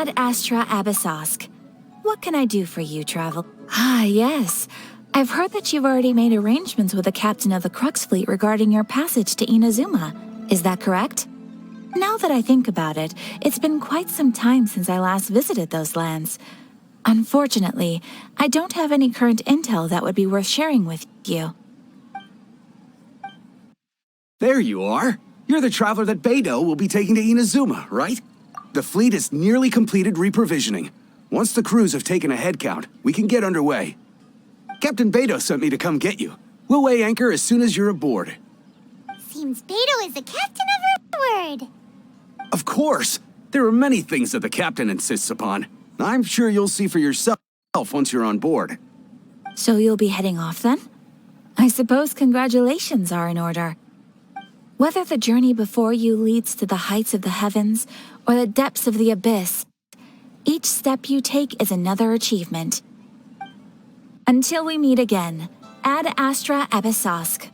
Ad Astra Abyssosk. What can I do for you, travel? Ah, yes. I've heard that you've already made arrangements with the captain of the Crux fleet regarding your passage to Inazuma. Is that correct? Now that I think about it, it's been quite some time since I last visited those lands. Unfortunately, I don't have any current intel that would be worth sharing with you. There you are. You're the traveler that Beidou will be taking to Inazuma, right? The fleet is nearly completed reprovisioning. Once the crews have taken a head count, we can get underway. Captain Beidou sent me to come get you. We'll weigh anchor as soon as you're aboard. Seems Beidou is the captain of her word. Of course! There are many things that the captain insists upon. I'm sure you'll see for yourself once you're on board. So you'll be heading off then? I suppose congratulations are in order. Whether the journey before you leads to the heights of the heavens or the depths of the abyss, each step you take is another achievement. Until we meet again, Ad Astra Abyssosk.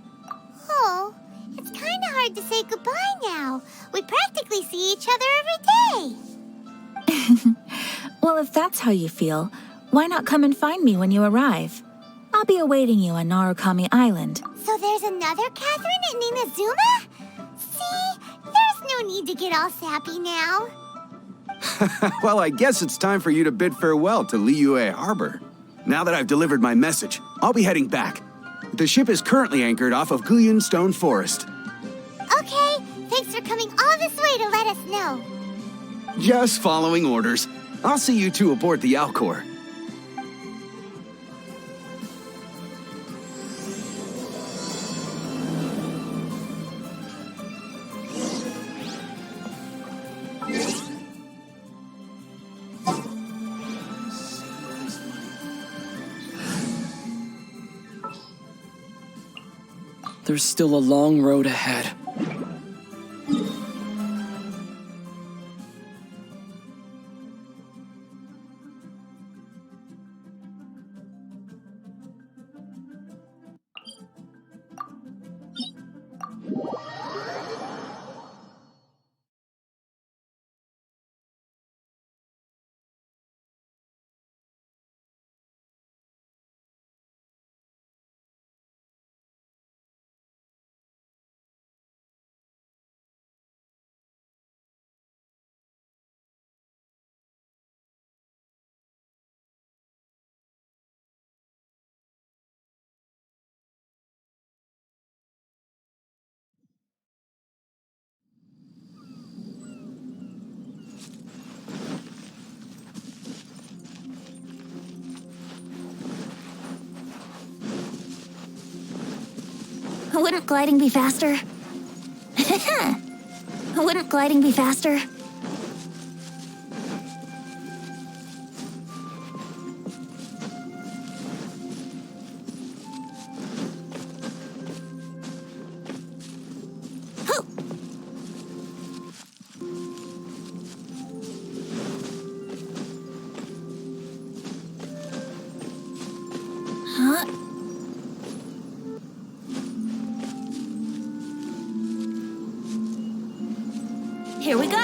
Oh, it's kind of hard to say goodbye now. We practically see each other every day. Well, if that's how you feel, why not come and find me when you arrive? I'll be awaiting you on Narukami Island. So there's another Catherine in Inazuma? See, there's no need to get all sappy now. Well, I guess it's time for you to bid farewell to Liyue Harbor. Now that I've delivered my message, I'll be heading back. The ship is currently anchored off of Guyun Stone Forest. Okay, thanks for coming all this way to let us know. Just following orders. I'll see you two aboard the Alcor. There's still a long road ahead. Wouldn't gliding be faster? Wouldn't gliding be faster? Huh? Here we go.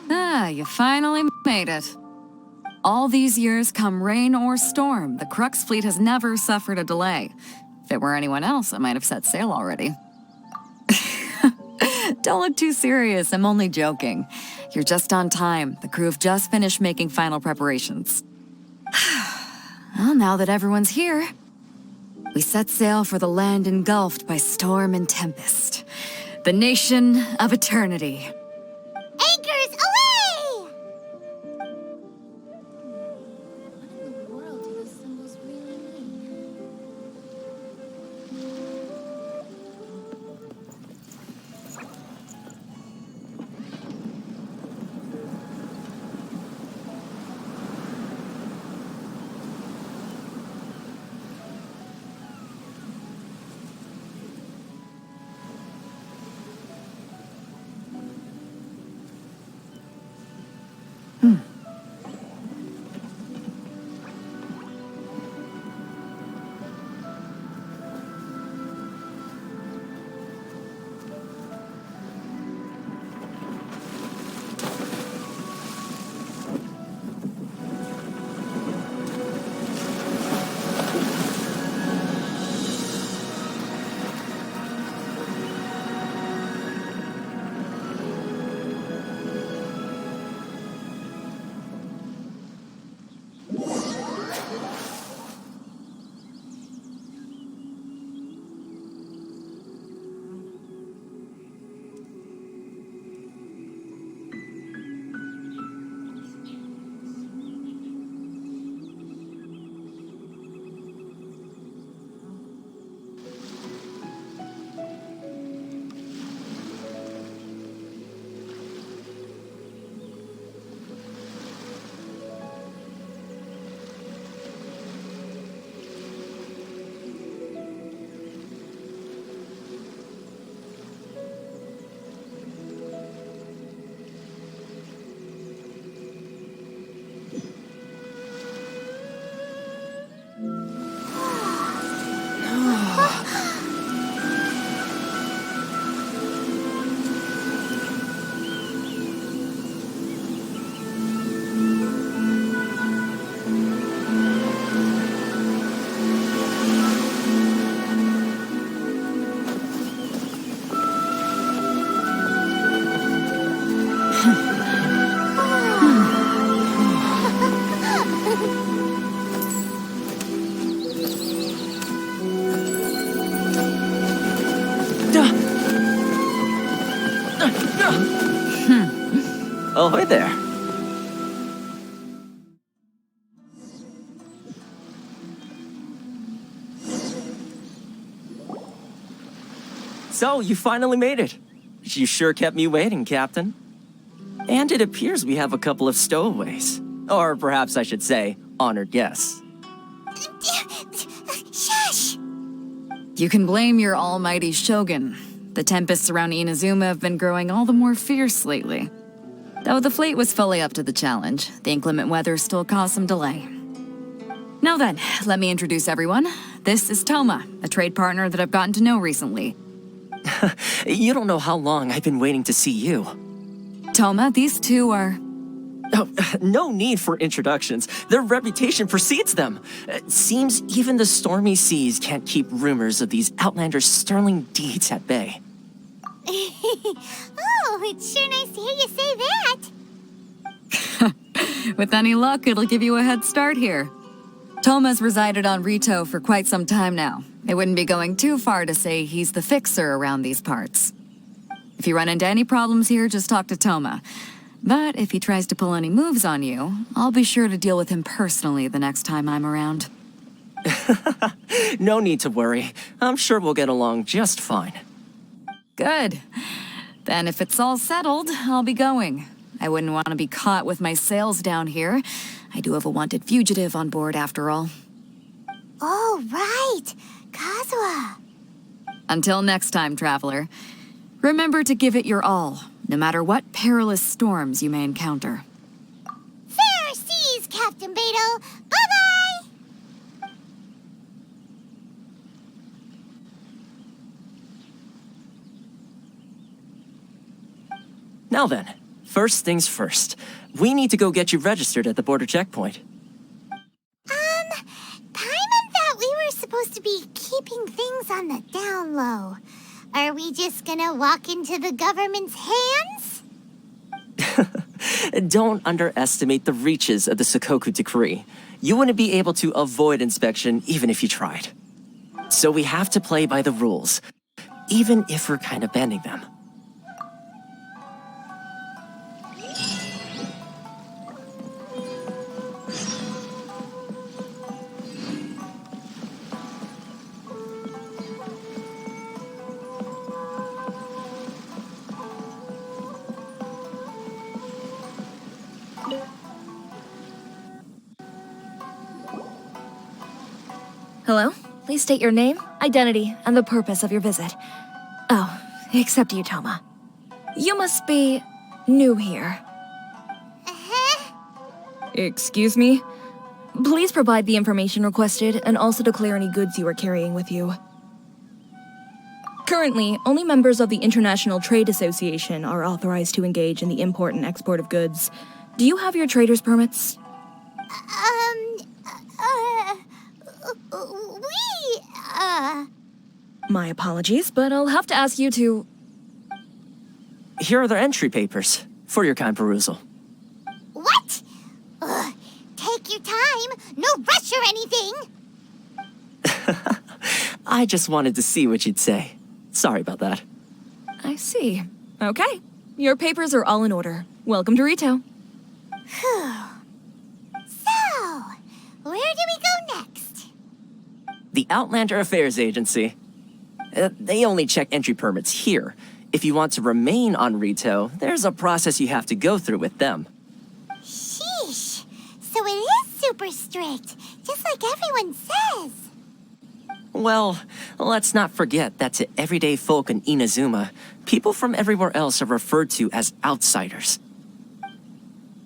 Ah, you finally made it. All these years, come rain or storm, the Crux fleet has never suffered a delay. If it were anyone else, I might have set sail already. Don't look too serious, I'm only joking. You're just on time. The crew have just finished making final preparations. Well, now that everyone's here, we set sail for the land engulfed by storm and tempest. The nation of eternity. Anchors away! Oh, hi there. So, you finally made it. You sure kept me waiting, Captain. And it appears we have a couple of stowaways. Or perhaps I should say, honored guests. Shush! You can blame your almighty Shogun. The tempests around Inazuma have been growing all the more fierce lately. Though the fleet was fully up to the challenge, the inclement weather still caused some delay. Now then, let me introduce everyone. This is Thoma, a trade partner that I've gotten to know recently. You don't know how long I've been waiting to see you. Thoma, these two are... Oh, no need for introductions. Their reputation precedes them. Seems even the stormy seas can't keep rumors of these Outlanders' sterling deeds at bay. Oh, it's sure nice to hear you say that. With any luck, it'll give you a head start here. Thoma's resided on Rito for quite some time now. It wouldn't be going too far to say he's the fixer around these parts. If you run into any problems here, just talk to Thoma. But if he tries to pull any moves on you, I'll be sure to deal with him personally the next time I'm around. No need to worry. I'm sure we'll get along just fine. Good. Then if it's all settled, I'll be going. I wouldn't want to be caught with my sails down here. I do have a wanted fugitive on board after all. Oh, right. Kazuha. Until next time, traveler. Remember to give it your all, no matter what perilous storms you may encounter. Fair seas, Captain Beto. Bye-bye! Now then, first things first. We need to go get you registered at the border checkpoint. Paimon thought we were supposed to be keeping things on the down low. Are we just gonna walk into the government's hands? Don't underestimate the reaches of the Sakoku Decree. You wouldn't be able to avoid inspection even if you tried. So we have to play by the rules, even if we're kind of bending them. Hello? Please state your name, identity, and the purpose of your visit. Oh, except you, Thoma. You must be new here. Excuse me? Please provide the information requested and also declare any goods you are carrying with you. Currently, only members of the International Trade Association are authorized to engage in the import and export of goods. Do you have your trader's permits? My apologies, but I'll have to ask you to... Here are their entry papers, for your kind perusal. What? Take your time. No rush or anything. I just wanted to see what you'd say. Sorry about that. I see. Okay. Your papers are all in order. Welcome to Rito. Phew. So, where do we go next? The Outlander Affairs Agency. They only check entry permits here. If you want to remain on Rito, there's a process you have to go through with them. Sheesh. So it is super strict, just like everyone says. Well, let's not forget that to everyday folk in Inazuma, people from everywhere else are referred to as outsiders.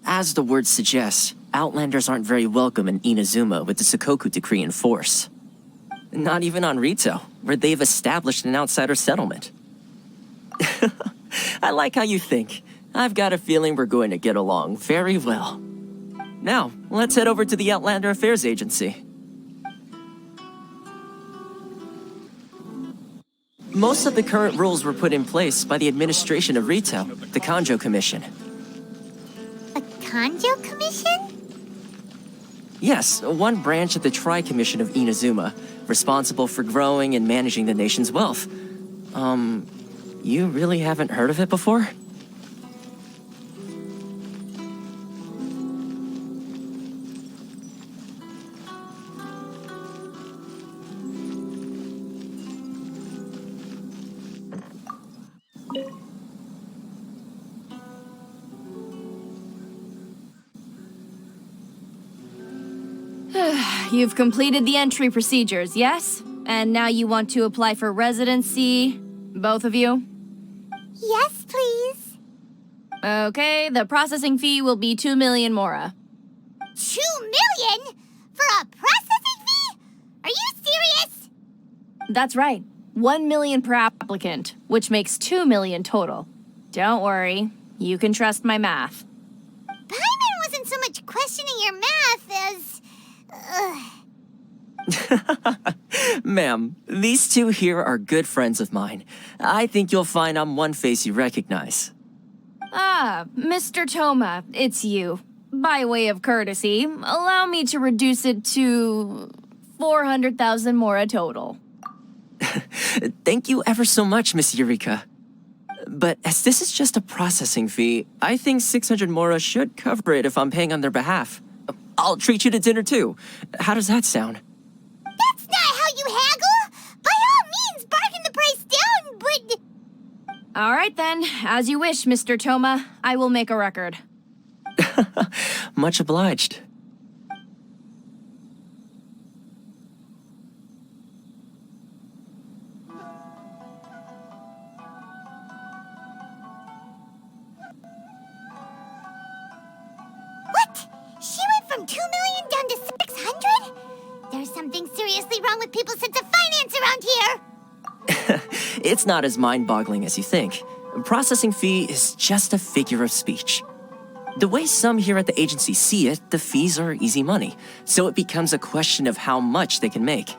As the word suggests, Outlanders aren't very welcome in Inazuma with the Sakoku Decree in force. Not even on Rito, where they've established an outsider settlement. I like how you think. I've got a feeling we're going to get along very well. Now, let's head over to the Outlander Affairs Agency. Most of the current rules were put in place by the administration of Rito, the Kanjo Commission. A Kanjo Commission? Yes, one branch of the Tri-Commission of Inazuma, responsible for growing and managing the nation's wealth. You really haven't heard of it before? You've completed the entry procedures, yes? And now you want to apply for residency, both of you? Yes, please. Okay, the processing fee will be 2 million mora. 2 million? For a processing fee? Are you serious? That's right. 1 million per applicant, which makes 2 million total. Don't worry, you can trust my math. Paimon wasn't so much questioning your math as... Ma'am, these two here are good friends of mine. I think you'll find I'm one face you recognize. Ah, Mr. Thoma, it's you. By way of courtesy, allow me to reduce it to 400,000 mora total. Thank you ever so much, Miss Eureka. But as this is just a processing fee, I think 600 mora should cover it if I'm paying on their behalf. I'll treat you to dinner too. How does that sound? That's not how you haggle! By all means, bargain the price down, but... All right then, as you wish, Mr. Thoma. I will make a record. Much obliged. What? She went from 2 million down to 600? There's something seriously wrong with people's sense of finance around here! It's not as mind-boggling as you think. Processing fee is just a figure of speech. The way some here at the agency see it, the fees are easy money, so it becomes a question of how much they can make.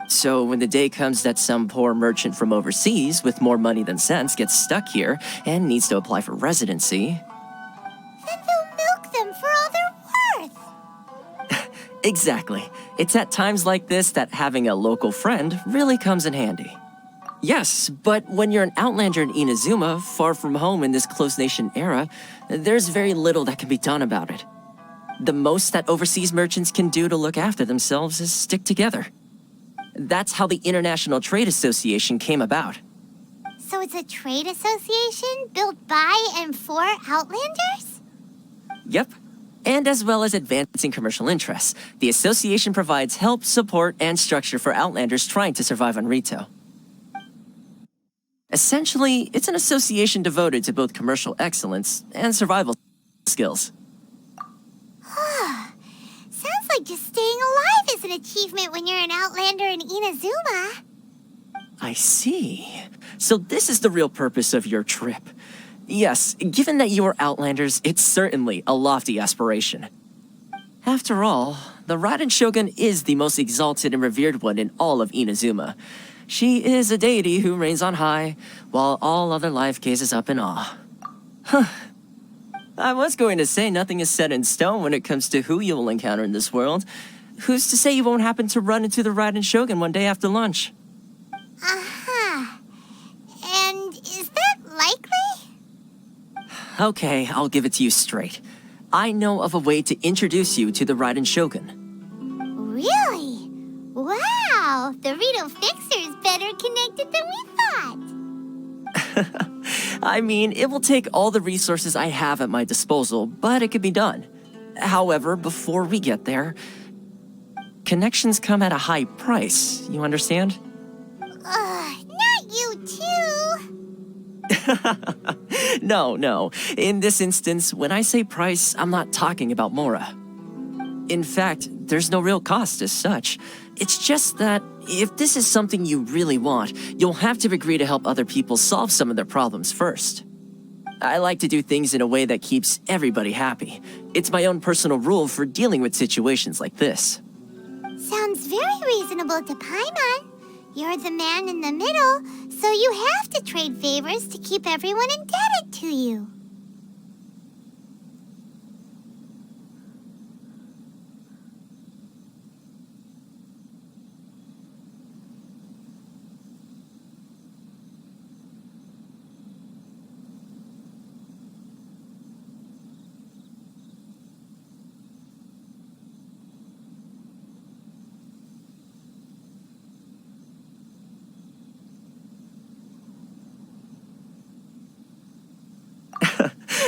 So when the day comes that some poor merchant from overseas with more money than sense gets stuck here and needs to apply for residency... Then they'll milk them for all they're worth! Exactly. It's at times like this that having a local friend really comes in handy. Yes, but when you're an outlander in Inazuma, far from home in this closed nation era, there's very little that can be done about it. The most that overseas merchants can do to look after themselves is stick together. That's how the International Trade Association came about. So it's a trade association built by and for Outlanders? Yep. And as well as advancing commercial interests, the association provides help, support, and structure for Outlanders trying to survive on Rito. Essentially, it's an association devoted to both commercial excellence and survival skills. Sounds like just staying alive is an achievement when you're an Outlander in Inazuma. I see. So this is the real purpose of your trip. Yes, given that you are Outlanders, it's certainly a lofty aspiration. After all, the Raiden Shogun is the most exalted and revered one in all of Inazuma. She is a deity who reigns on high, while all other life gazes up in awe. Huh. I was going to say nothing is set in stone when it comes to who you will encounter in this world. Who's to say you won't happen to run into the Raiden Shogun one day after lunch? Uh-huh. And is that likely? Okay, I'll give it to you straight. I know of a way to introduce you to the Raiden Shogun. Really? Wow, the Rito Fixer's better connected than we thought. I mean, it will take all the resources I have at my disposal, but it could be done. However, before we get there, connections come at a high price, you understand? Not you too. No. In this instance, when I say price, I'm not talking about Mora. In fact, there's no real cost as such. It's just that if this is something you really want, you'll have to agree to help other people solve some of their problems first. I like to do things in a way that keeps everybody happy. It's my own personal rule for dealing with situations like this. Sounds very reasonable to Paimon. You're the man in the middle, so you have to trade favors to keep everyone indebted to you.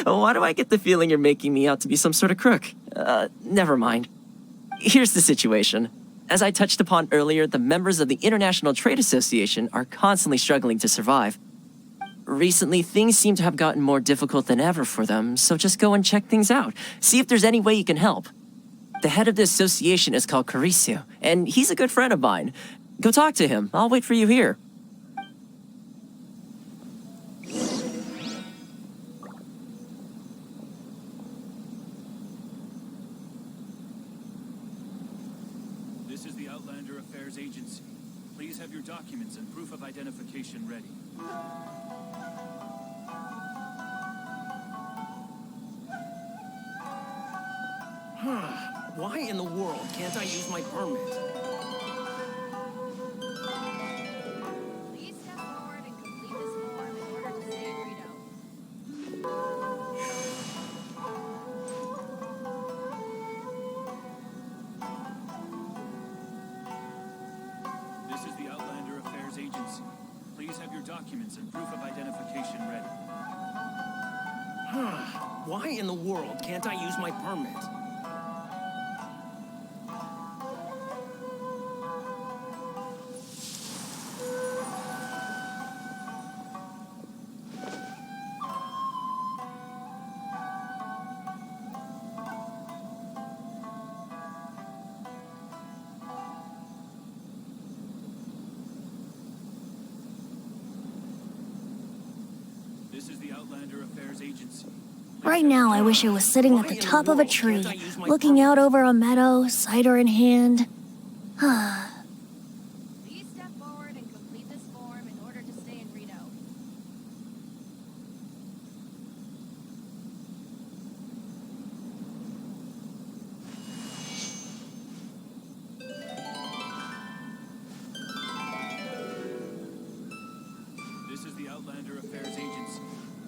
Why do I get the feeling you're making me out to be some sort of crook? Never mind. Here's the situation. As I touched upon earlier, the members of the International Trade Association are constantly struggling to survive. Recently, things seem to have gotten more difficult than ever for them, so just go and check things out. See if there's any way you can help. The head of the association is called Caricio, and he's a good friend of mine. Go talk to him. I'll wait for you here. This is the Outlander Affairs Agency. Please have your documents and proof of identification ready. Why in the world can't I use my permit? Please step forward and complete this form in order to stay in Rito. This is the Outlander Affairs Agency. Please have your documents and proof of identification ready. Why in the world can't I use my permit? This is the Outlander Affairs Agency. Right now, I wish I was sitting at the top of a tree, looking out over a meadow, cider in hand. Please step forward and complete this form in order to stay in Rito. This is the Outlander Affairs Agency.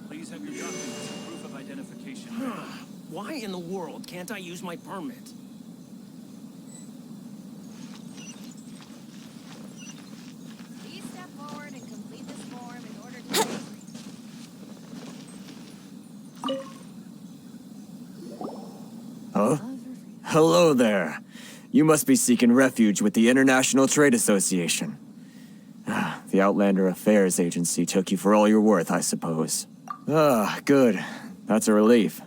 Please have your documents and proof of identification ready. Why in the world can't I use my permit? Please step forward and complete this form in order to stay in Rito. Huh? Hello there. You must be seeking refuge with the International Trade Association. The Outlander Affairs Agency took you for all you're worth, I suppose. Good. That's a relief.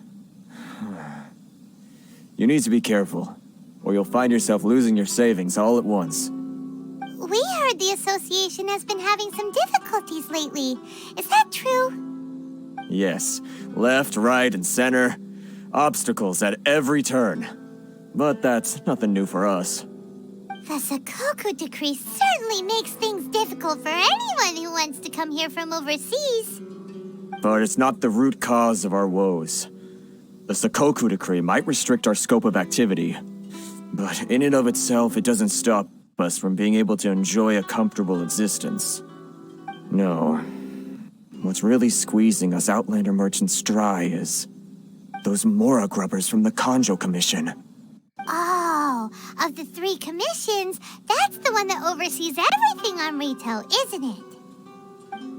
You need to be careful, or you'll find yourself losing your savings all at once. We heard the association has been having some difficulties lately. Is that true? Yes, left, right, and center. Obstacles at every turn. But that's nothing new for us. The Sakoku decree certainly makes things difficult for anyone who wants to come here from overseas. But it's not the root cause of our woes. The Sakoku decree might restrict our scope of activity, but in and of itself, it doesn't stop us from being able to enjoy a comfortable existence. No. What's really squeezing us Outlander merchants dry is those Mora grubbers from the Kanjo Commission. Oh, of the 3 commissions, that's the one that oversees everything on retail, isn't it?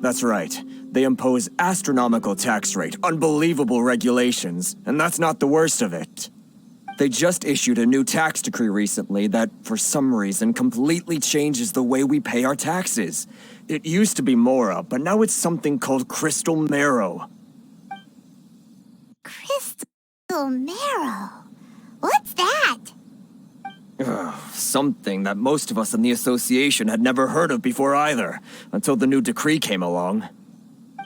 That's right. They impose astronomical tax rate, unbelievable regulations, and that's not the worst of it. They just issued a new tax decree recently that, for some reason, completely changes the way we pay our taxes. It used to be Mora, but now it's something called Crystal Marrow. Crystal Marrow? What's that? Something that most of us in the association had never heard of before either, until the new decree came along.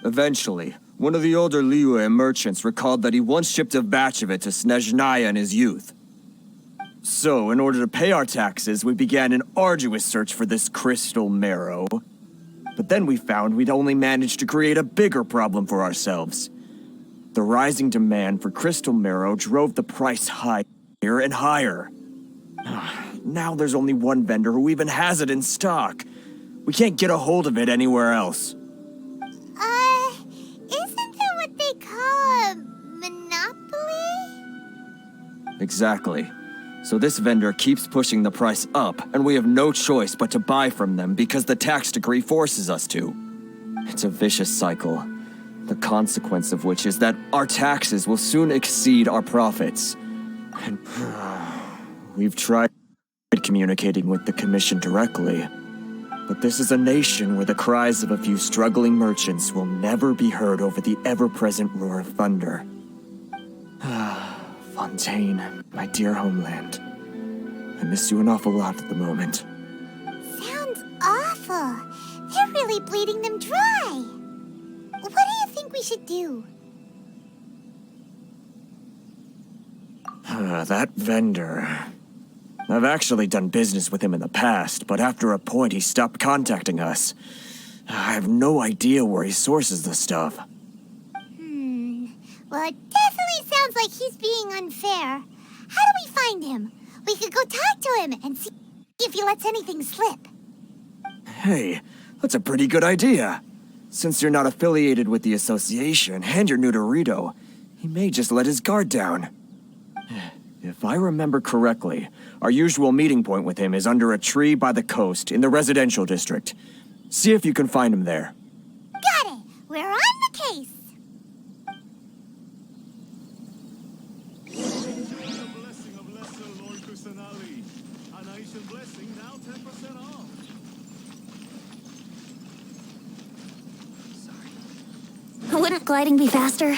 Eventually, one of the older Liyue merchants recalled that he once shipped a batch of it to Snezhnaya in his youth. So, in order to pay our taxes, we began an arduous search for this crystal marrow. But then we found we'd only managed to create a bigger problem for ourselves. The rising demand for crystal marrow drove the price higher and higher. Now there's only one vendor who even has it in stock. We can't get a hold of it anywhere else. Isn't that what they call a monopoly? Exactly. So this vendor keeps pushing the price up, and we have no choice but to buy from them because the tax decree forces us to. It's a vicious cycle, the consequence of which is that our taxes will soon exceed our profits. And We've tried communicating with the Commission directly, but this is a nation where the cries of a few struggling merchants will never be heard over the ever-present roar of thunder. Fontaine, my dear homeland. I miss you an awful lot at the moment. Sounds awful. They're really bleeding them dry. What do you think we should do? That vendor. I've actually done business with him in the past, but after a point he stopped contacting us. I have no idea where he sources the stuff. Well, it definitely sounds like he's being unfair. How do we find him? We could go talk to him and see if he lets anything slip. Hey, that's a pretty good idea. Since you're not affiliated with the association and you're new to Rito, he may just let his guard down. If I remember correctly, our usual meeting point with him is under a tree by the coast in the residential district. See if you can find him there. Got it! We're on the case! Wouldn't gliding be faster?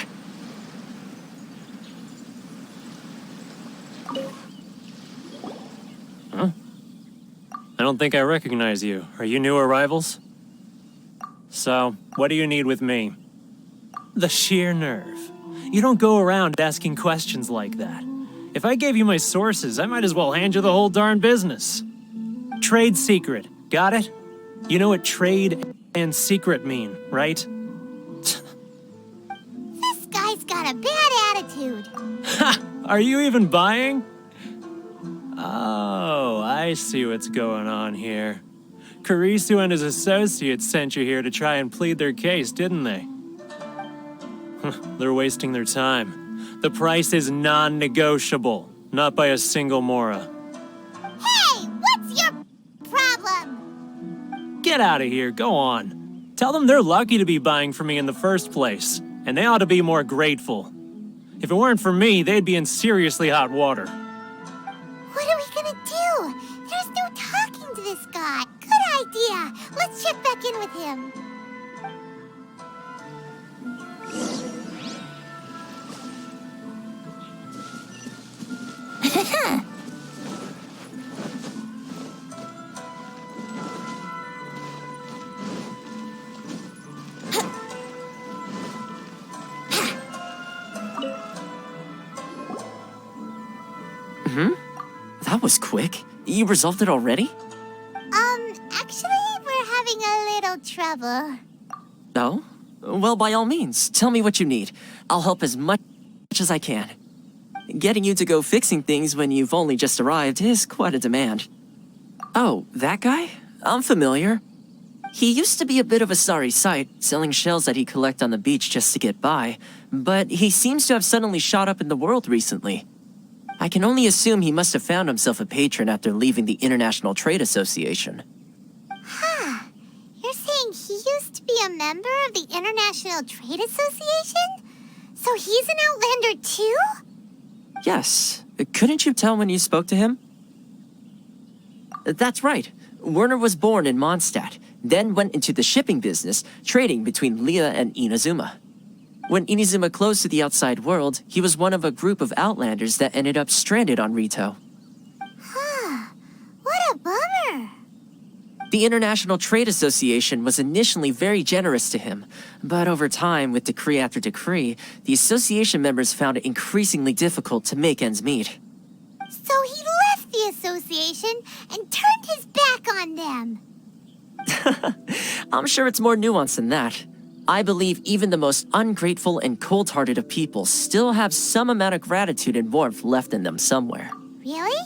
Huh? I don't think I recognize you. Are you new arrivals? So, what do you need with me? The sheer nerve. You don't go around asking questions like that. If I gave you my sources, I might as well hand you the whole darn business. Trade secret. Got it? You know what trade and secret mean, right? This guy's got a bad attitude. Ha! Are you even buying? Oh, I see what's going on here. Karisu and his associates sent you here to try and plead their case, didn't they? They're wasting their time. The price is non-negotiable, not by a single Mora. Hey, what's your problem? Get out of here, go on. Tell them they're lucky to be buying from me in the first place, and they ought to be more grateful. If it weren't for me, they'd be in seriously hot water. What are we gonna do? There's no talking to this guy. Good idea. Let's check back in with him. That was quick. You resolved it already? Actually, we're having a little trouble. Oh? Well, by all means, tell me what you need. I'll help as much as I can. Getting you to go fixing things when you've only just arrived is quite a demand. Oh, that guy? I'm familiar. He used to be a bit of a sorry sight, selling shells that he'd collect on the beach just to get by, but he seems to have suddenly shot up in the world recently. I can only assume he must have found himself a patron after leaving the International Trade Association. Huh. You're saying he used to be a member of the International Trade Association? So he's an Outlander too? Yes. Couldn't you tell when you spoke to him? That's right. Werner was born in Mondstadt, then went into the shipping business, trading between Lea and Inazuma. When Inazuma closed to the outside world, he was one of a group of Outlanders that ended up stranded on Rito. Huh. What a bummer. The International Trade Association was initially very generous to him, but over time, with decree after decree, the association members found it increasingly difficult to make ends meet. So he left the association and turned his back on them. I'm sure it's more nuanced than that. I believe even the most ungrateful and cold-hearted of people still have some amount of gratitude and warmth left in them somewhere. Really?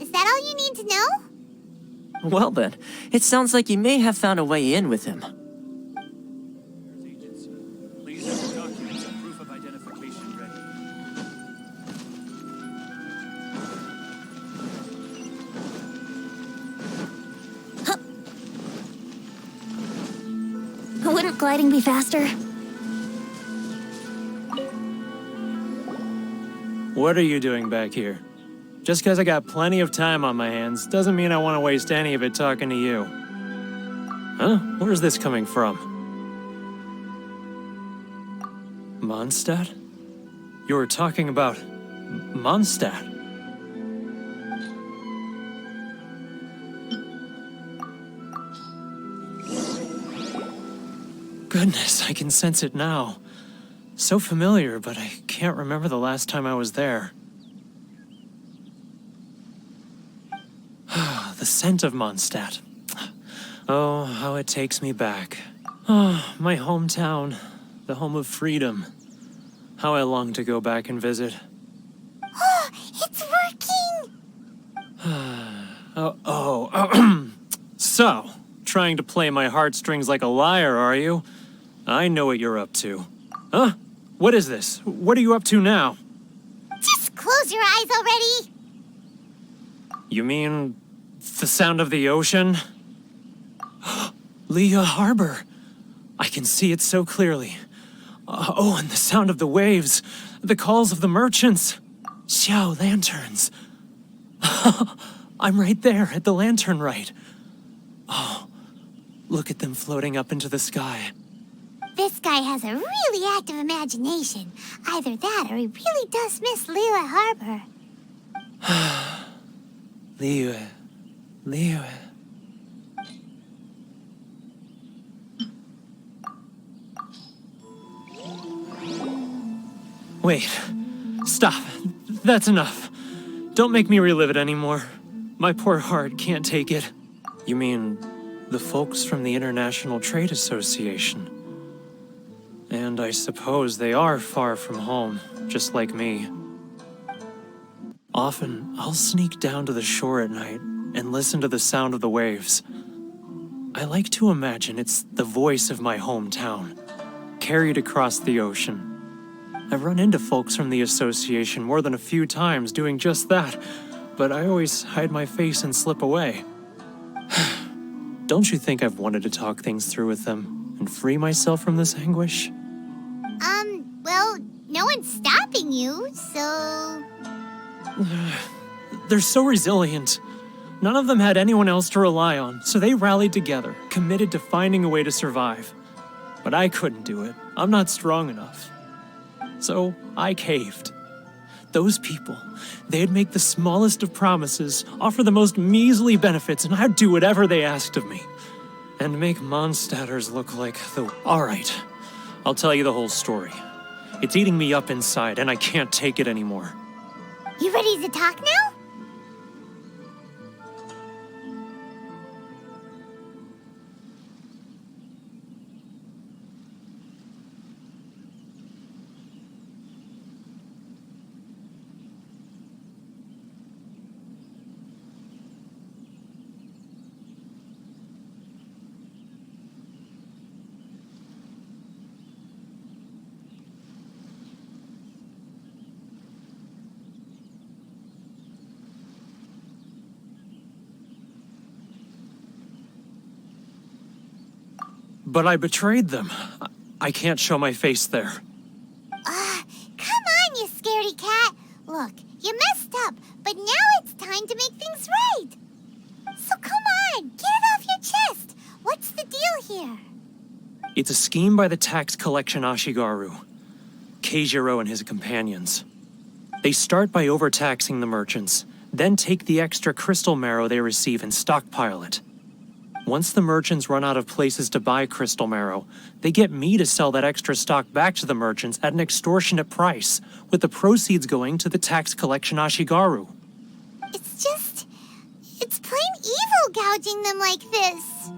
Is that all you need to know? Well then, it sounds like you may have found a way in with him. Agency. Please have your documents and proof of identification ready. Wouldn't gliding be faster? What are you doing back here? Just because I got plenty of time on my hands doesn't mean I want to waste any of it talking to you. Huh? Where's this coming from? Mondstadt? You were talking about Mondstadt. Goodness, I can sense it now. So familiar, but I can't remember the last time I was there. The scent of Mondstadt. Oh, how it takes me back. Oh, my hometown, the home of freedom. How I long to go back and visit. Oh, it's working! So, trying to play my heartstrings like a liar, are you? I know what you're up to. Huh? What is this? What are you up to now? Just close your eyes already! You mean the sound of the ocean? Leah Harbor. I can see it so clearly. Oh, and the sound of the waves. The calls of the merchants. Xiao lanterns. I'm right there at the lantern right. Oh, look at them floating up into the sky. This guy has a really active imagination. Either that or he really does miss Liyue Harbor. Liyue. Wait. Stop. That's enough. Don't make me relive it anymore. My poor heart can't take it. You mean the folks from the International Trade Association? And I suppose they are far from home, just like me. Often, I'll sneak down to the shore at night and listen to the sound of the waves. I like to imagine it's the voice of my hometown, carried across the ocean. I've run into folks from the association more than a few times doing just that, but I always hide my face and slip away. Don't you think I've wanted to talk things through with them and free myself from this anguish? Well, no one's stopping you, so... They're so resilient. None of them had anyone else to rely on, so they rallied together, committed to finding a way to survive. But I couldn't do it. I'm not strong enough. So I caved. Those people, they'd make the smallest of promises, offer the most measly benefits, and I'd do whatever they asked of me. And make Mondstadters look like the... All right, I'll tell you the whole story. It's eating me up inside, and I can't take it anymore. You ready to talk now? But I betrayed them. I can't show my face there. Come on, you scaredy cat. Look, you messed up, but now it's time to make things right. So come on, get it off your chest. What's the deal here? It's a scheme by the tax collection Ashigaru, Keijiro and his companions. They start by overtaxing the merchants, then take the extra crystal marrow they receive and stockpile it. Once the merchants run out of places to buy crystal marrow, they get me to sell that extra stock back to the merchants at an extortionate price, with the proceeds going to the tax collection Ashigaru. It's plain evil gouging them like this.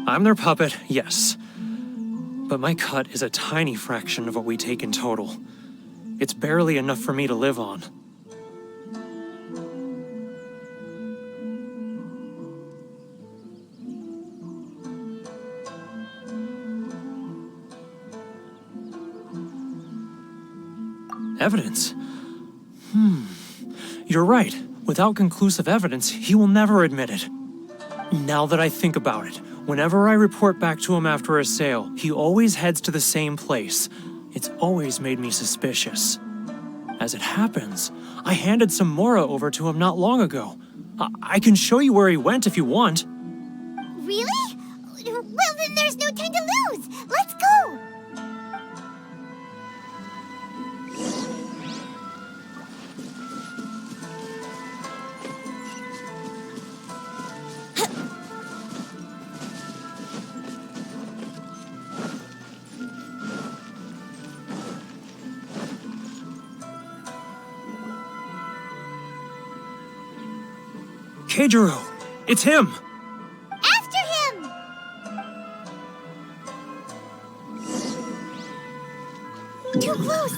I'm their puppet, yes. But my cut is a tiny fraction of what we take in total. It's barely enough for me to live on. Evidence? You're right. Without conclusive evidence, he will never admit it. Now that I think about it, whenever I report back to him after a sale, he always heads to the same place. It's always made me suspicious. As it happens, I handed some Mora over to him not long ago. I can show you where he went if you want. Really? Well, then there's no time to lose. Let's go. Keijiro! It's him! After him! Too close.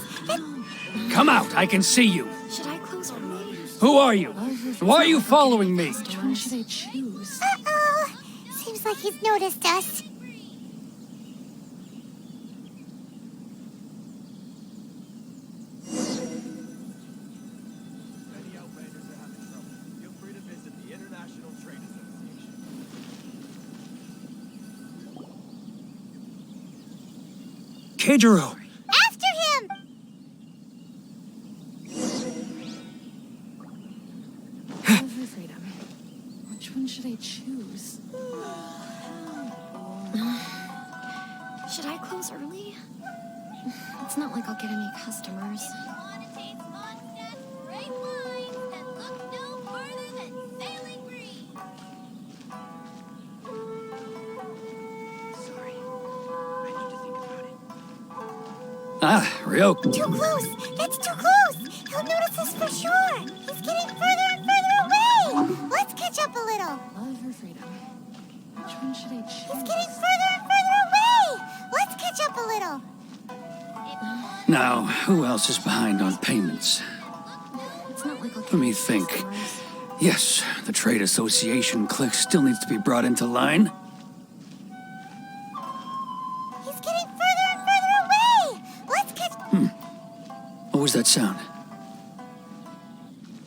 Come out, I can see you. Should I close or wait? Who are you? Why are you following me? Which one should I choose? Uh-oh. Seems like he's noticed us. Any outlanders are having trouble, feel free to visit the International Trade Association. Keijiro! After him! Love for freedom. Which one should I choose? Should I close early? It's not like I'll get any customers. Ah, Ryoko. Too close! That's too close! He'll notice us for sure! He's getting further and further away! Let's catch up a little! Love for freedom. Which one should I choose? He's getting further and further away! Let's catch up a little! Now, who else is behind on payments? It's not like I'll get Let me any think. customers. Yes, the Trade Association clique still needs to be brought into line. He's getting further and further away! Let's catch... What was that sound?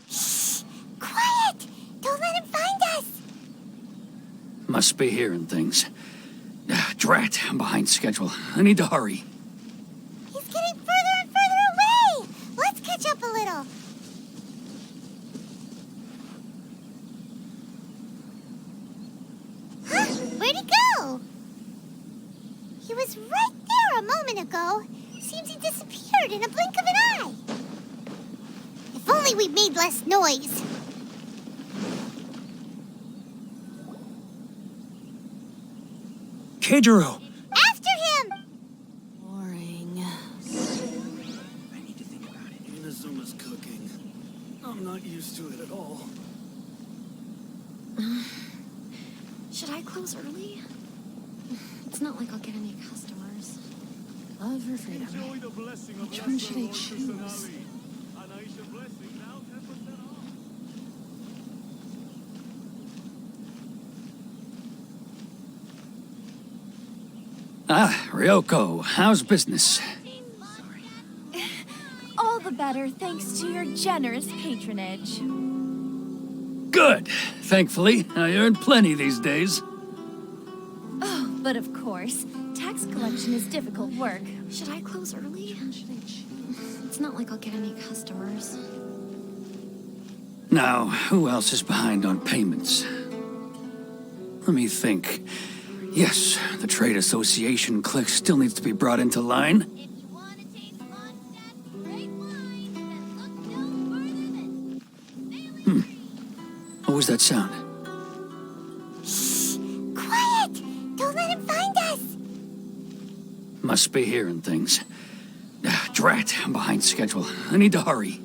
Shh! Quiet! Don't let him find us! Must be hearing things. Ah, drat, I'm behind schedule. I need to hurry. He's getting further and further away! Let's catch up a little! Huh? Where'd he go? He was right there a moment ago. Seems he disappeared in a blink of an eye. If only we'd made less noise. Keijiro! After him! Boring. I need to think about it. Inazuma's cooking. I'm not used to it at all. Should I close early? It's not like I'll get any customers. Love for freedom. Which one should I choose? Ah, Ryoko, how's business? All the better thanks to your generous patronage. Good. Thankfully, I earn plenty these days. Oh, but of course, tax collection is difficult work. Should I close early? Which one should I choose? It's not like I'll get any customers. Now, who else is behind on payments? Let me think. Yes, the Trade Association clique still needs to be brought into line. What was that sound? Shh! Quiet! Don't let him find us! Must be hearing things. Ah, drat, I'm behind schedule. I need to hurry.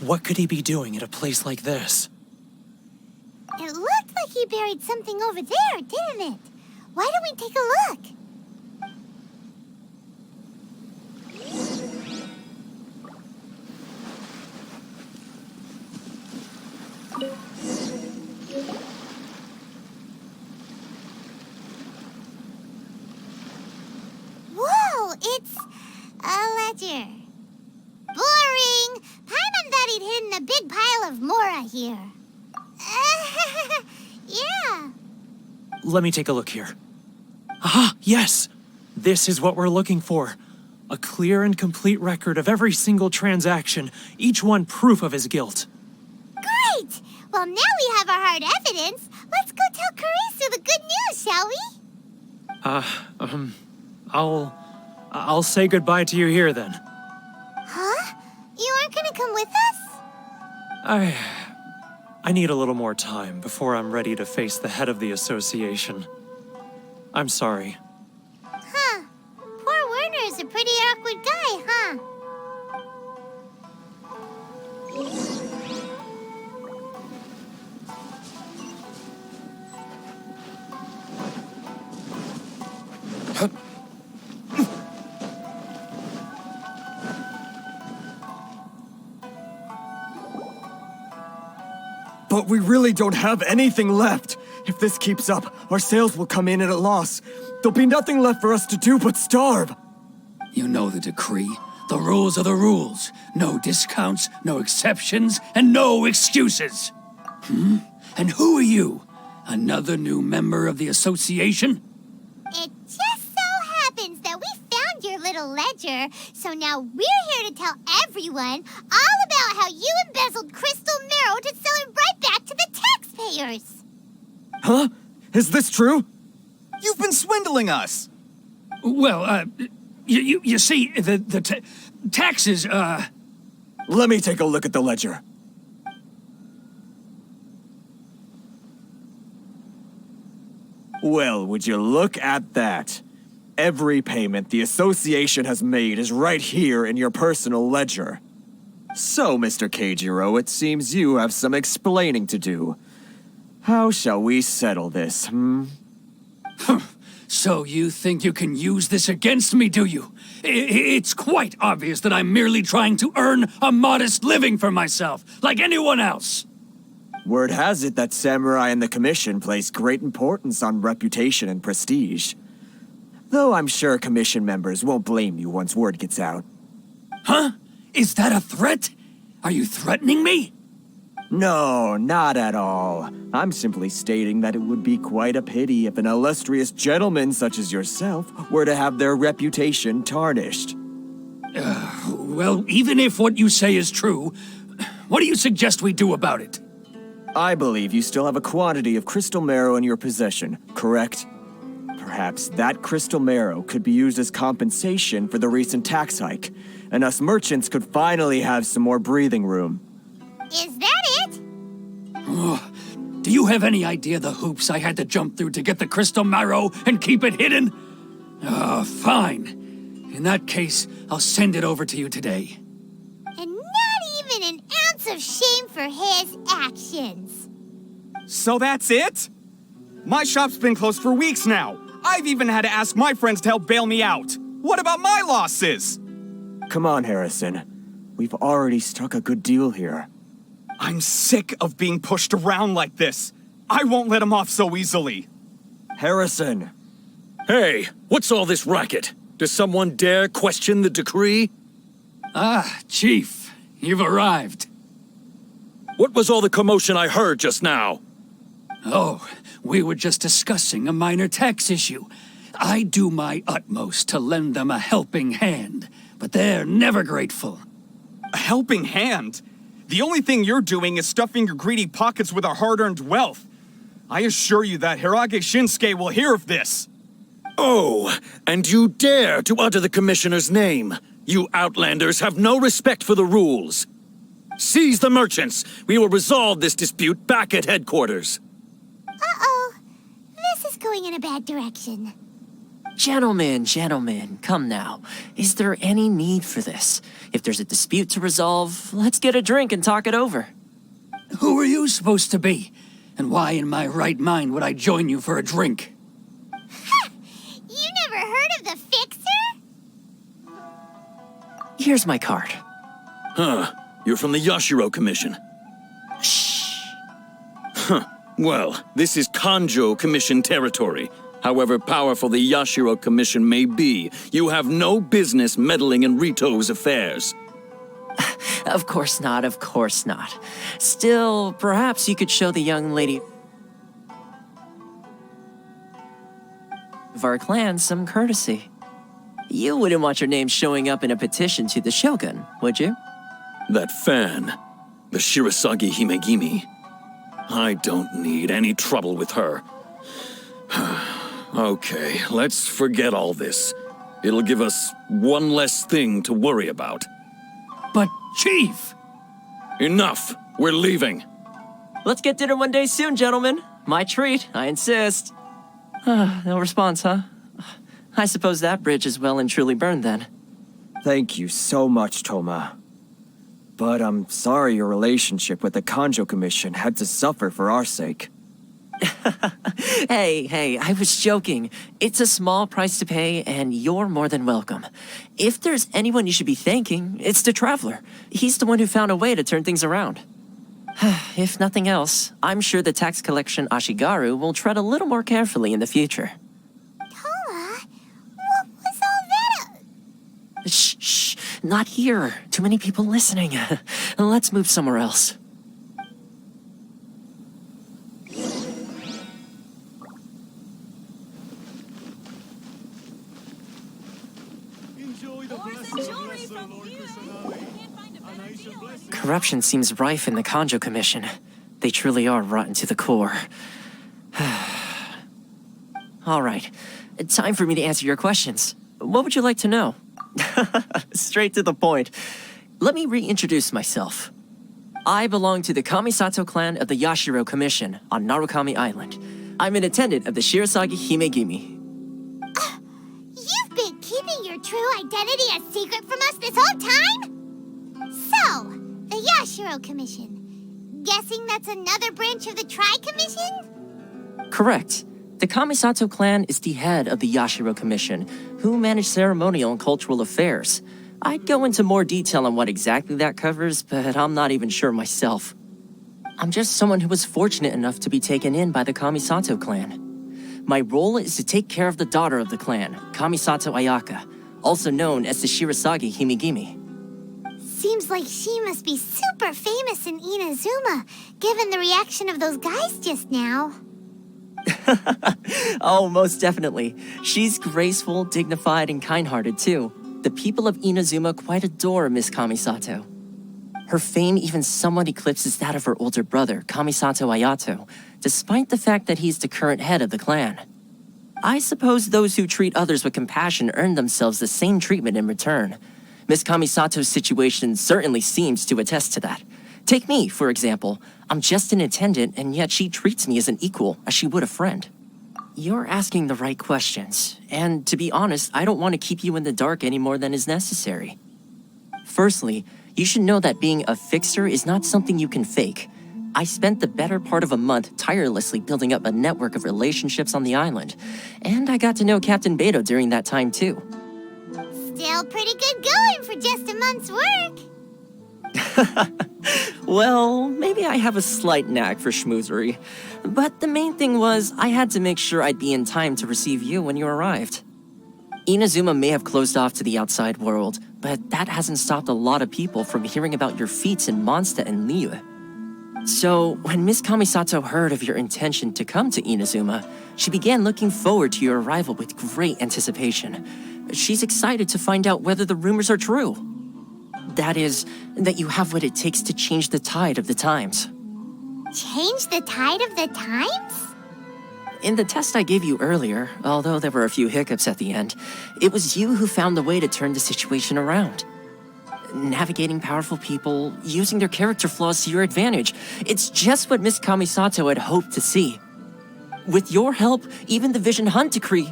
What could he be doing at a place like this? It looked like he buried something over there, didn't it? Why don't we take a look? it's a ledger. Boring! Paimon thought he'd hidden a big pile of Mora here. Yeah. Let me take a look here. Ah, yes! This is what we're looking for. A clear and complete record of every single transaction, each one proof of his guilt. Great! Well, now we have our hard evidence. Let's go tell Karisu the good news, shall we? I'll say goodbye to you here then. Huh? You aren't gonna come with us? I need a little more time before I'm ready to face the head of the association. I'm sorry. Huh. Poor Werner's a pretty awkward guy, huh? But we really don't have anything left. If this keeps up, our sales will come in at a loss. There'll be nothing left for us to do but starve. You know the decree. The rules are the rules. No discounts, no exceptions, and no excuses. And who are you? Another new member of the association? It just so happens that we found your little ledger, so now we're here to tell everyone all about how you embezzled crystal marrow to sell it right back to the taxpayers. Huh? Is this true? You've been swindling us! Well, you see, the taxes, Let me take a look at the ledger. Well, would you look at that? Every payment the association has made is right here in your personal ledger. So, Mr. Keijiro, it seems you have some explaining to do. How shall we settle this, So you think you can use this against me, do you? It's quite obvious that I'm merely trying to earn a modest living for myself, like anyone else. Word has it that Samurai and the Commission place great importance on reputation and prestige. Though I'm sure Commission members won't blame you once word gets out. Huh? Is that a threat? Are you threatening me? No, not at all. I'm simply stating that it would be quite a pity if an illustrious gentleman such as yourself were to have their reputation tarnished. Well, even if what you say is true, what do you suggest we do about it? I believe you still have a quantity of crystal marrow in your possession, correct? Perhaps that crystal marrow could be used as compensation for the recent tax hike, and us merchants could finally have some more breathing room. Is that it? Oh, do you have any idea the hoops I had to jump through to get the crystal marrow and keep it hidden? Fine. In that case, I'll send it over to you today. And not even an ounce of shame for his actions. So that's it? My shop's been closed for weeks now. I've even had to ask my friends to help bail me out. What about my losses? Come on, Harrison. We've already struck a good deal here. I'm sick of being pushed around like this. I won't let him off so easily. Harrison! Hey, what's all this racket? Does someone dare question the decree? Ah, Chief, you've arrived. What was all the commotion I heard just now? Oh, we were just discussing a minor tax issue. I do my utmost to lend them a helping hand, but they're never grateful. A helping hand? The only thing you're doing is stuffing your greedy pockets with our hard-earned wealth. I assure you that Hirage Shinsuke will hear of this. Oh, and you dare to utter the Commissioner's name. You Outlanders have no respect for the rules. Seize the merchants. We will resolve this dispute back at headquarters. Uh-oh. This is going in a bad direction. Gentlemen, come now. Is there any need for this? If there's a dispute to resolve, let's get a drink and talk it over. Who are you supposed to be? And why in my right mind would I join you for a drink? Ha! You never heard of the Fixer? Here's my card. Huh. You're from the Yashiro Commission. Shh. Huh. Well, this is Kanjo Commission territory. However powerful the Yashiro Commission may be, you have no business meddling in Rito's affairs. Of course not, of course not. Still, perhaps you could show the young lady of our clan some courtesy. You wouldn't want your name showing up in a petition to the Shogun, would you? That fan, the Shirasagi Himegimi. I don't need any trouble with her. Okay, let's forget all this. It'll give us one less thing to worry about. But, Chief! Enough! We're leaving. Let's get dinner one day soon, gentlemen. My treat, I insist. No response, huh? I suppose that bridge is well and truly burned then. Thank you so much, Thoma. But I'm sorry your relationship with the Kanjo Commission had to suffer for our sake. Hey, I was joking. It's a small price to pay, and you're more than welcome. If there's anyone you should be thanking, it's the Traveler. He's the one who found a way to turn things around. If nothing else, I'm sure the tax collection Ashigaru will tread a little more carefully in the future. Thoma, what was all that? Shh, not here. Too many people listening. Let's move somewhere else. Corruption seems rife in the Kanjo Commission. They truly are rotten to the core. All right, time for me to answer your questions. What would you like to know? Straight to the point. Let me reintroduce myself. I belong to the Kamisato clan of the Yashiro Commission on Narukami Island. I'm an attendant of the Shirasagi Himegimi. You've been keeping your true identity a secret from us this whole time? So, the Yashiro Commission. Guessing that's another branch of the Tri-Commission? Correct. The Kamisato clan is the head of the Yashiro Commission, who manage ceremonial and cultural affairs. I'd go into more detail on what exactly that covers, but I'm not even sure myself. I'm just someone who was fortunate enough to be taken in by the Kamisato clan. My role is to take care of the daughter of the clan, Kamisato Ayaka, also known as the Shirasagi Himegimi. Seems like she must be super famous in Inazuma, given the reaction of those guys just now. Oh, most definitely. She's graceful, dignified, and kind-hearted, too. The people of Inazuma quite adore Miss Kamisato. Her fame even somewhat eclipses that of her older brother, Kamisato Ayato, despite the fact that he's the current head of the clan. I suppose those who treat others with compassion earn themselves the same treatment in return. Miss Kamisato's situation certainly seems to attest to that. Take me, for example. I'm just an attendant, and yet she treats me as an equal, as she would a friend. You're asking the right questions, and to be honest, I don't want to keep you in the dark any more than is necessary. Firstly, you should know that being a fixer is not something you can fake. I spent the better part of a month tirelessly building up a network of relationships on the island, and I got to know Captain Beto during that time too. Still pretty good going for just a month's work. Well, maybe I have a slight knack for schmoozery. But the main thing was, I had to make sure I'd be in time to receive you when you arrived. Inazuma may have closed off to the outside world, but that hasn't stopped a lot of people from hearing about your feats in Mondstadt and Liyue. So, when Miss Kamisato heard of your intention to come to Inazuma, she began looking forward to your arrival with great anticipation. She's excited to find out whether the rumors are true. That is, that you have what it takes to change the tide of the times. Change the tide of the times? In the test I gave you earlier, although there were a few hiccups at the end, it was you who found the way to turn the situation around. Navigating powerful people, using their character flaws to your advantage. It's just what Miss Kamisato had hoped to see. With your help, even the Vision Hunt decree...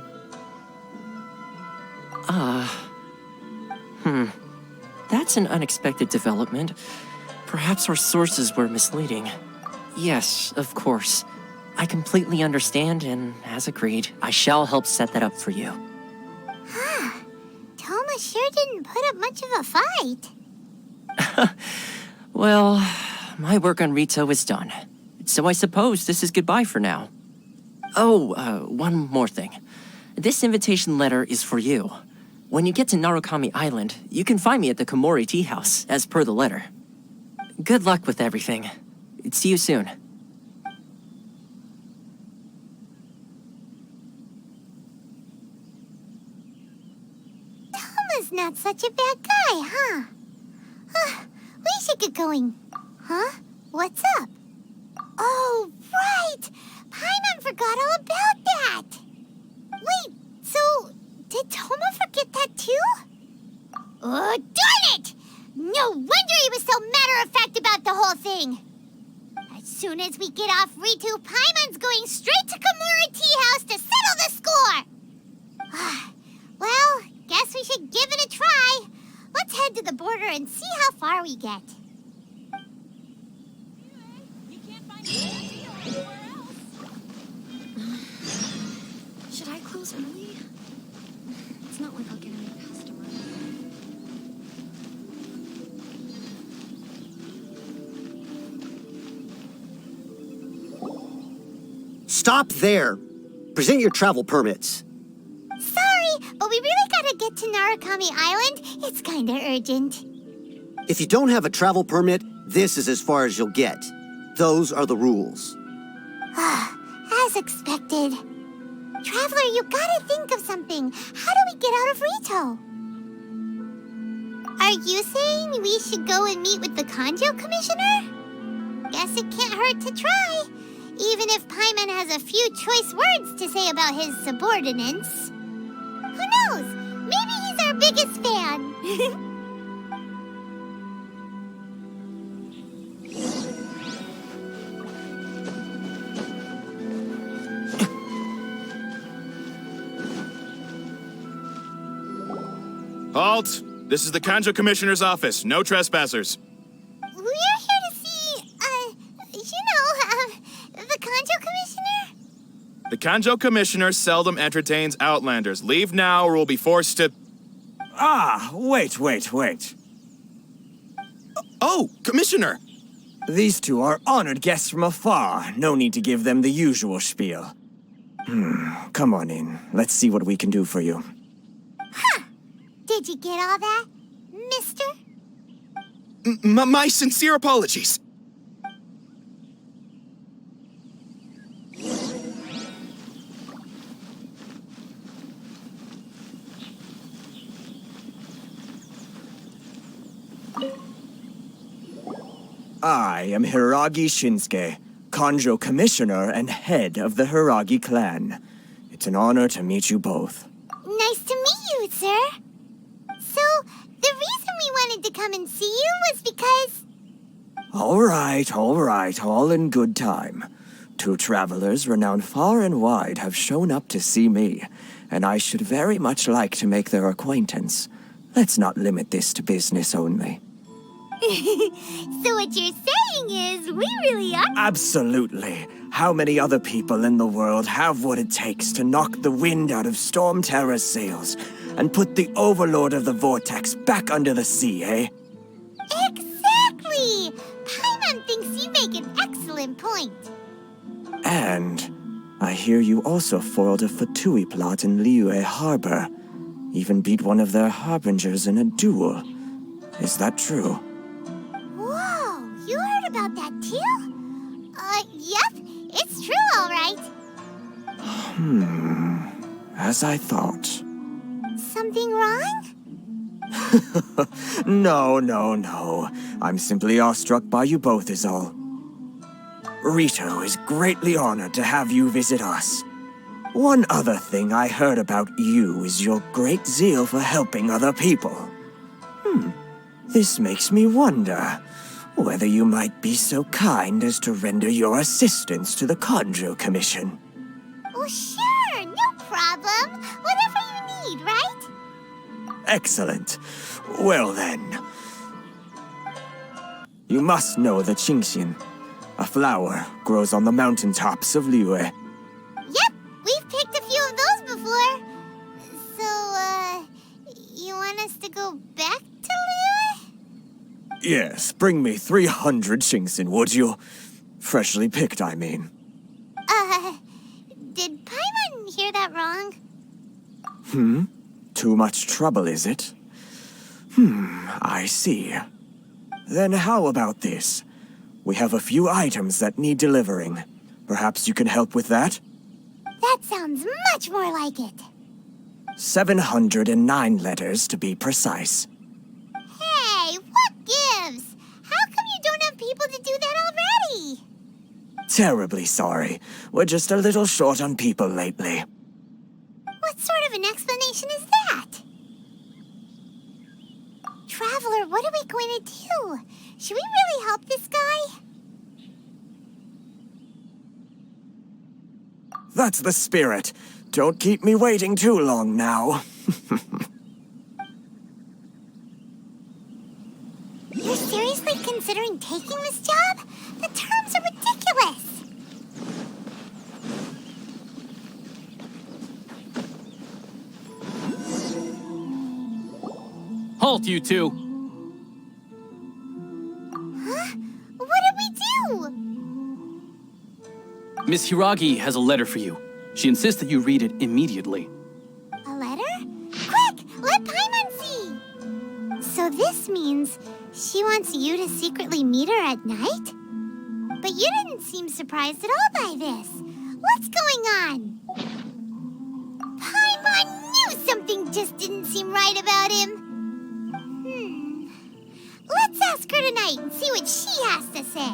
That's an unexpected development. Perhaps our sources were misleading. Yes, of course. I completely understand, and as agreed, I shall help set that up for you. Thoma sure didn't put up much of a fight. Well, my work on Rito is done. So I suppose this is goodbye for now. One more thing. This invitation letter is for you. When you get to Narukami Island, you can find me at the Komori Tea House, as per the letter. Good luck with everything. See you soon. Thoma's not such a bad guy, huh? We should get going. Huh? What's up? Oh, right! Paimon forgot all about that! Wait, so did Thoma forget that too? Oh, darn it! No wonder he was so matter-of-fact about the whole thing! As soon as we get off Ritu, Paimon's going straight to Komori Tea House to settle the score! Well, guess we should give it a try. Let's head to the border and see how far we get. Should I close early? It's not like I'll get any customers. Stop there! Present your travel permits. Sorry, but we really gotta get to Narukami Island. It's kinda urgent. If you don't have a travel permit, this is as far as you'll get. Those are the rules. As expected. Traveler, you gotta think of something. How do we get out of Rito? Are you saying we should go and meet with the Kanjo Commissioner? Guess it can't hurt to try. Even if Paimon has a few choice words to say about his subordinates. Who knows? Maybe he's our biggest fan. Halt! This is the Kanjo Commissioner's office. No trespassers. We're here to see, the Kanjo Commissioner? The Kanjo Commissioner seldom entertains Outlanders. Leave now or we'll be forced to... Wait. Oh, Commissioner! These two are honored guests from afar. No need to give them the usual spiel. Come on in. Let's see what we can do for you. Did you get all that, mister? My sincere apologies. I am Hiragi Shinsuke, Kanjo Commissioner and head of the Hiragi clan. It's an honor to meet you both. Nice to meet you, sir. So, the reason we wanted to come and see you was because... All right, all in good time. Two travelers renowned far and wide have shown up to see me, and I should very much like to make their acquaintance. Let's not limit this to business only. So what you're saying is, we really are... Absolutely. How many other people in the world have what it takes to knock the wind out of Storm Terror's sails and put the Overlord of the Vortex back under the sea, eh? Exactly! Paimon thinks you make an excellent point. And I hear you also foiled a Fatui plot in Liyue Harbor. Even beat one of their harbingers in a duel. Is that true? Whoa, you heard about that too? Yep, it's true, all right. As I thought. Something wrong? No. I'm simply awestruck by you both is all. Rito is greatly honored to have you visit us. One other thing I heard about you is your great zeal for helping other people. This makes me wonder whether you might be so kind as to render your assistance to the Kanjo Commission. Oh, sure, no problem. Whatever you need, right? Excellent. Well then. You must know the Qingxian. A flower grows on the mountaintops of Liyue. Yep, we've picked a few of those before. So, you want us to go back to Liyue? Yes, bring me 300 Qingxian, would you? Freshly picked, I mean. Did hear that wrong? Too much trouble, is it? I see. Then how about this? We have a few items that need delivering. Perhaps you can help with that? That sounds much more like it. 709 letters, to be precise. Hey, what gives? How come you don't have people to do that already? Terribly sorry. We're just a little short on people lately. What sort of an explanation is that? Traveler, what are we going to do? Should we really help this guy? That's the spirit. Don't keep me waiting too long now. You're seriously considering taking this job? The terms are ridiculous. Halt, you two! Huh? What did we do? Miss Hiragi has a letter for you. She insists that you read it immediately. A letter? Quick, let Paimon see! So this means she wants you to secretly meet her at night? But you didn't seem surprised at all by this. What's going on? Paimon knew something just didn't seem right about him. Let's ask her tonight and see what she has to say.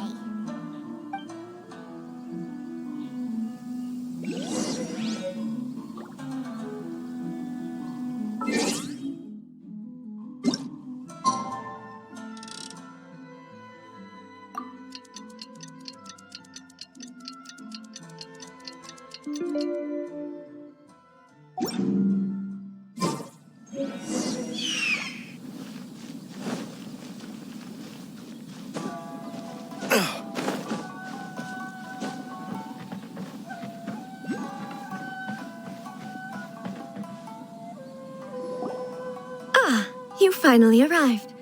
You finally arrived.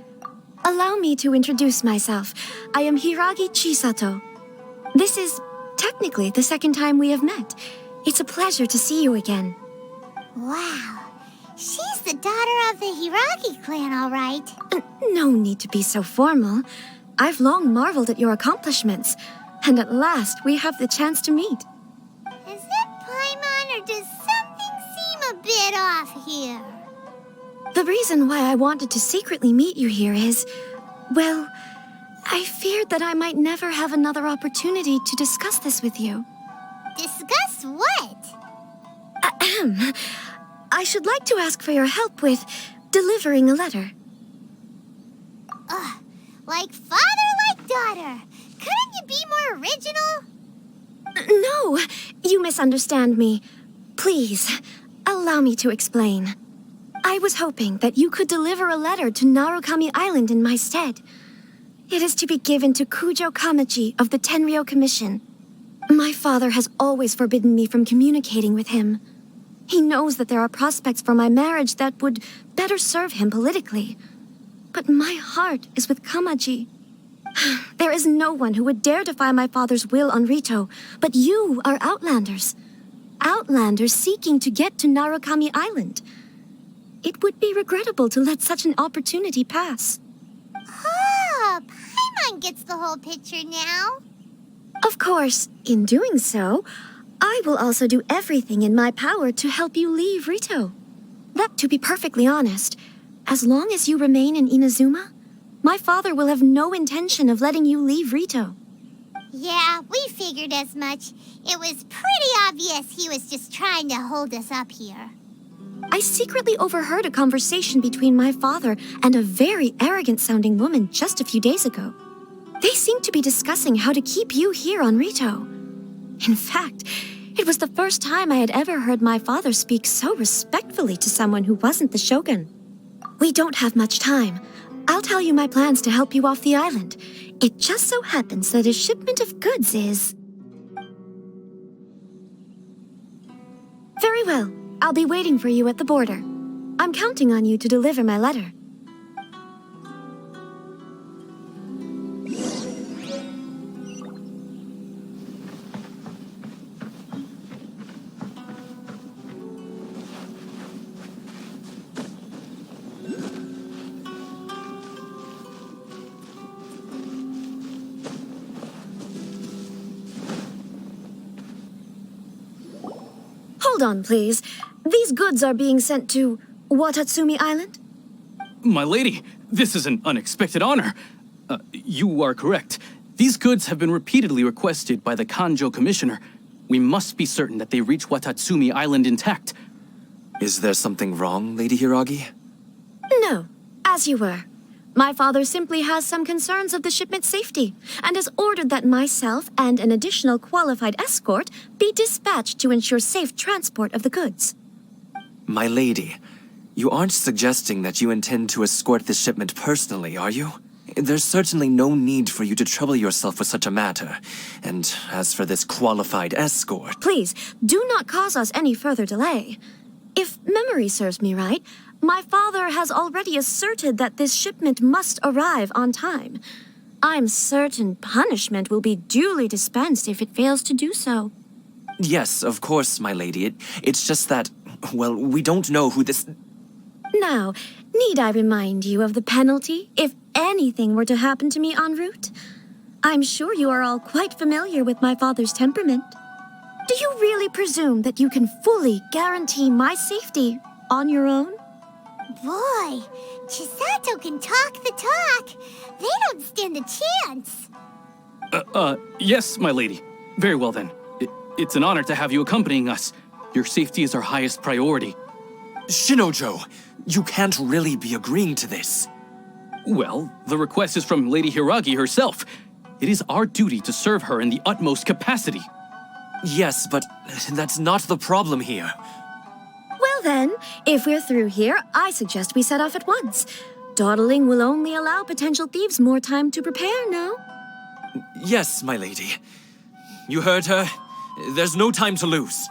Allow me to introduce myself. I am Hiragi Chisato. This is technically the second time we have met. It's a pleasure to see you again. Wow. She's the daughter of the Hiragi clan, all right. No need to be so formal. I've long marveled at your accomplishments, and at last we have the chance to meet. Is it Paimon, or does something seem a bit off here? The reason why I wanted to secretly meet you here is, well, I feared that I might never have another opportunity to discuss this with you. Discuss what? Ahem. I should like to ask for your help with delivering a letter. Like father, like daughter. Couldn't you be more original? No, you misunderstand me. Please, allow me to explain. I was hoping that you could deliver a letter to Narukami Island in my stead. It is to be given to Kujo Kamachi of the Tenryou Commission. My father has always forbidden me from communicating with him. He knows that there are prospects for my marriage that would better serve him politically. But my heart is with Kamachi. There is no one who would dare defy my father's will on Rito, but you are Outlanders. Outlanders seeking to get to Narukami Island. It would be regrettable to let such an opportunity pass. Oh, Paimon gets the whole picture now. Of course, in doing so, I will also do everything in my power to help you leave Rito. But to be perfectly honest, as long as you remain in Inazuma, my father will have no intention of letting you leave Rito. Yeah, we figured as much. It was pretty obvious he was just trying to hold us up here. I secretly overheard a conversation between my father and a very arrogant-sounding woman just a few days ago. They seemed to be discussing how to keep you here on Rito. In fact, it was the first time I had ever heard my father speak so respectfully to someone who wasn't the Shogun. We don't have much time. I'll tell you my plans to help you off the island. It just so happens that a shipment of goods is... Very well. I'll be waiting for you at the border. I'm counting on you to deliver my letter. Hold on, please. These goods are being sent to Watatsumi Island? My lady, this is an unexpected honor. You are correct. These goods have been repeatedly requested by the Kanjo Commissioner. We must be certain that they reach Watatsumi Island intact. Is there something wrong, Lady Hiragi? No, as you were. My father simply has some concerns of the shipment's safety, and has ordered that myself and an additional qualified escort be dispatched to ensure safe transport of the goods. My lady, you aren't suggesting that you intend to escort this shipment personally, are you? There's certainly no need for you to trouble yourself with such a matter. And as for this qualified escort... Please, do not cause us any further delay. If memory serves me right, my father has already asserted that this shipment must arrive on time. I'm certain punishment will be duly dispensed if it fails to do so. Yes, of course, my lady. It's just that, well, we don't know who this... Now, need I remind you of the penalty if anything were to happen to me en route? I'm sure you are all quite familiar with my father's temperament. Do you really presume that you can fully guarantee my safety on your own? Boy, Chisato can talk the talk. They don't stand a chance. Yes, my lady. Very well then. It's an honor to have you accompanying us. Your safety is our highest priority. Shinojo, you can't really be agreeing to this. Well, the request is from Lady Hiragi herself. It is our duty to serve her in the utmost capacity. Yes, but that's not the problem here. Well then, if we're through here, I suggest we set off at once. Dawdling will only allow potential thieves more time to prepare, no? Yes, my lady. You heard her. There's no time to lose.